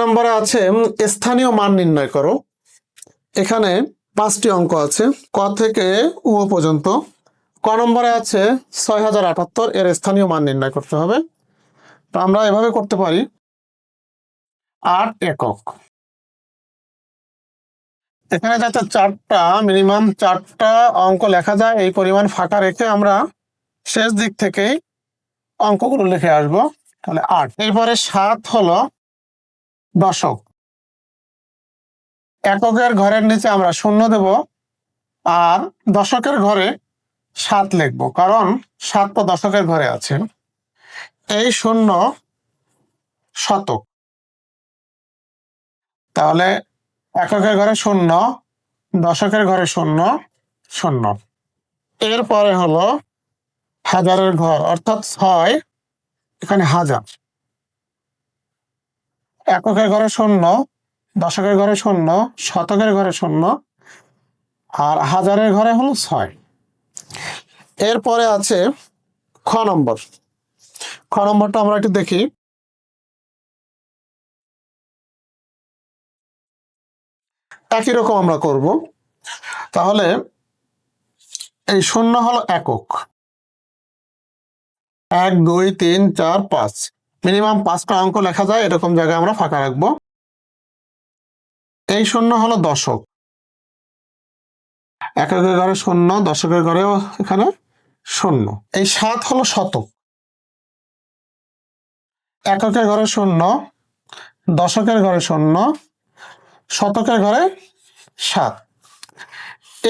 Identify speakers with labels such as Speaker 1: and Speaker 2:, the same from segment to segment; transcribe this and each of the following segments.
Speaker 1: নম্বরে আছে স্থানীয় মান নির্ণয় করো। এখানে 5টি অঙ্ক আছে, ক থেকে উ পর্যন্ত। ক নম্বরে আছে 6078, এর স্থানীয় মান নির্ণয় করতে হবে। তো আমরা এভাবে করতে পারি, 8 একক। এখানে যাতে মিনিমাম 4টা অঙ্ক লেখা যায় এই পরিমাণ ফাঁকা রেখে আমরা শেষ দিক থেকেই অঙ্কগুলো লিখে আসবো। তাহলে 8। এরপরে 7 হলো দশক। এককের ঘরের নিচে আমরা 0 দেব, আর দশকের ঘরে 7 লিখবো, কারণ 7 তো দশকের ঘরে আছে। এই 0 শতক। তাহলে এককের ঘরে 0, দশকের ঘরে 0, 0। এরপরে হলো হাজারের ঘর, অর্থাৎ 6, এখানে হাজার। এককের ঘরে 0, দশকের ঘরে 0, শতকের ঘরে 0, আর হাজারের ঘরে হলো 6। এরপরে আছে খ নম্বর। খ নম্বরটা আমরা একটু দেখি। একই রকম আমরা করব। তাহলে এই 0 হলো একক, 1 2 3 4 5, মিনিমাম 5টা অঙ্ক লেখা যায় এরকম জায়গায় আমরা ফাঁকা রাখবো। এই 0 হলো দশক, এককের ঘরে 0, দশকের ঘরেও এখানে 0। এই 7 হলো শতক, এককের ঘরে 0, দশকের ঘরে 0, শতকের ঘরে 7।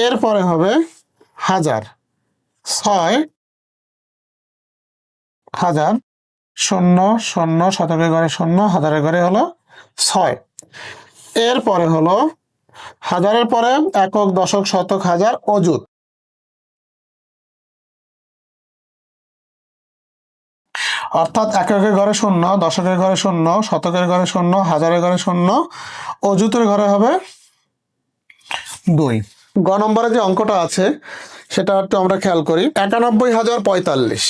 Speaker 1: এরপরে হবে হাজার, 6 হাজার, 0 0, শতকের ঘরে 0, হাজারের ঘরে হলো 6। এরপরে হলো হাজারের পরে একক, দশক, শতক, হাজার, অযুত। অর্থাৎ এককের ঘরে 0, দশকের ঘরে 0, শতকের ঘরে 0, হাজারের ঘরে 0, অযুতের ঘরে হবে 2। গ নম্বরে যে অঙ্কটা আছে সেটা একটু আমরা খেয়াল করি, 91,045।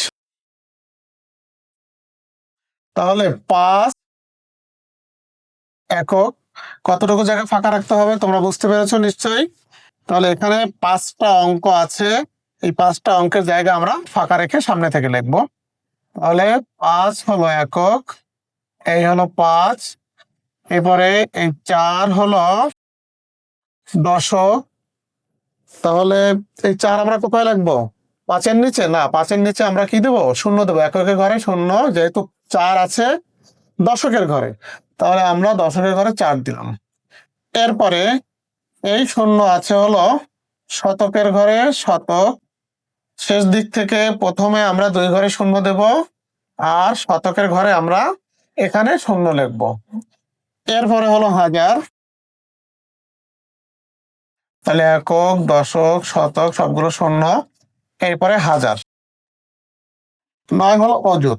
Speaker 1: তাহলে 5 একক, কতটুকু জায়গা ফাঁকা রাখতে হবে তোমরা বুঝতে পেরেছো নিশ্চয়ই। তাহলে এখানে 5টা অঙ্ক আছে, এই 5টা অঙ্কের জায়গা আমরা ফাঁকা রেখে সামনে থেকে লিখবো। তাহলে 5 হলো একক, এই হলো 5। এরপরে এই 4 হলো দশক। তাহলে এই 4 আমরা কোথায় লিখবো? 5-এর নিচে? না, 5-এর নিচে আমরা কি দেবো? 0 দেবো। এককের ঘরে 0, যেহেতু 4 আছে দশকের ঘরে, তাহলে আমরা দশকের ঘরে 4 দিলাম। এরপরে এই 0 আছে হলো শতকের ঘরে, শতক। শেষ দিক থেকে প্রথমে আমরা 2 ঘরে 0 দেব, আর শতকের ঘরে আমরা এখানে 0 লিখবো। এরপরে হলো হাজার, তাহলে একক, দশক, শতক সবগুলো 0। এরপরে হাজার। 9 হলো অযুত,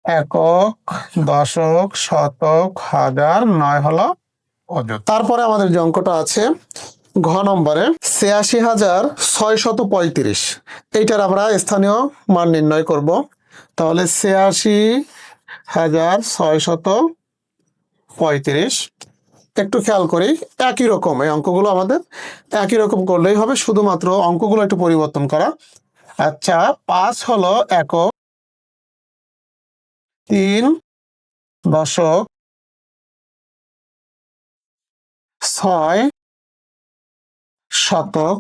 Speaker 1: একক, দশক, শতক, হাজার, 9 হলো অযুত। তারপরে আমাদের যে অঙ্কটা আছে ঘ নম্বরে 86,635, এইটার আমরা স্থানীয় মান নির্ণয় করব। তাহলে 86,635। একটু খেয়াল করি, একই রকম এই অঙ্কগুলো আমাদের একই রকম করলেই হবে, শুধুমাত্র অঙ্কগুলো একটু পরিবর্তন করা। আচ্ছা, 5 হলো একক, 3 দশক, 6 শতক,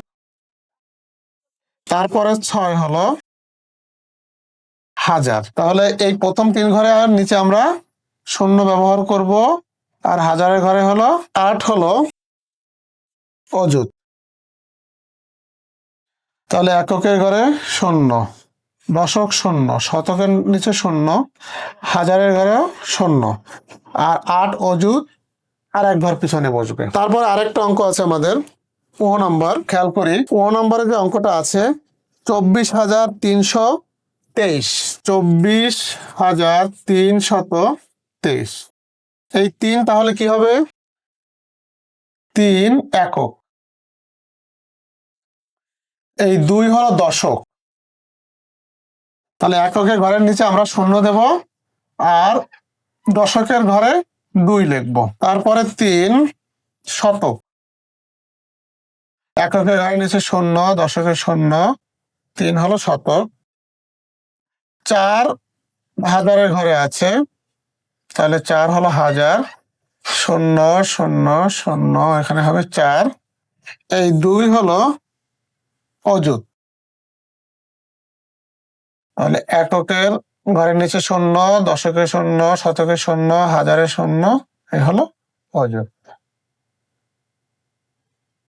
Speaker 1: তারপরে 6 হলো হাজার। তাহলে এই প্রথম 3 ঘরে আর নিচে আমরা 0 ব্যবহার করব, আর হাজারের ঘরে হলো 8 হলো অযুত। তাহলে এককের ঘরে 0, দশক 0, শতকের নিচে 0, হাজারের ঘরেও 0, আর 8 অযুত, আর এক ঘর পিছনে বসবে। তারপর আরেকটা অঙ্ক আছে আমাদের ও নাম্বার। খেয়াল করি, ও নাম্বারে যে অঙ্কটা আছে 24,323, 24,323। এই 3 তাহলে কি হবে? 3 একক, এই 2 হলো দশক। তাহলে এককের ঘরের নিচে আমরা 0 দেব, আর দশকের ঘরে 2 লিখবো। তারপরে 3 শতক, এককের ঘরে নিচে 0, দশকের 0, 3 হলো শতক। 4 হাজারের ঘরে আছে, তাহলে 4 হলো হাজার, 0 0 0, এখানে হবে 4। এই 2 হলো অযুত, তাহলে এককের ঘরের নিচে 0, দশকের 0, শতকের 0, হাজারের 0, এই হলো অযুত।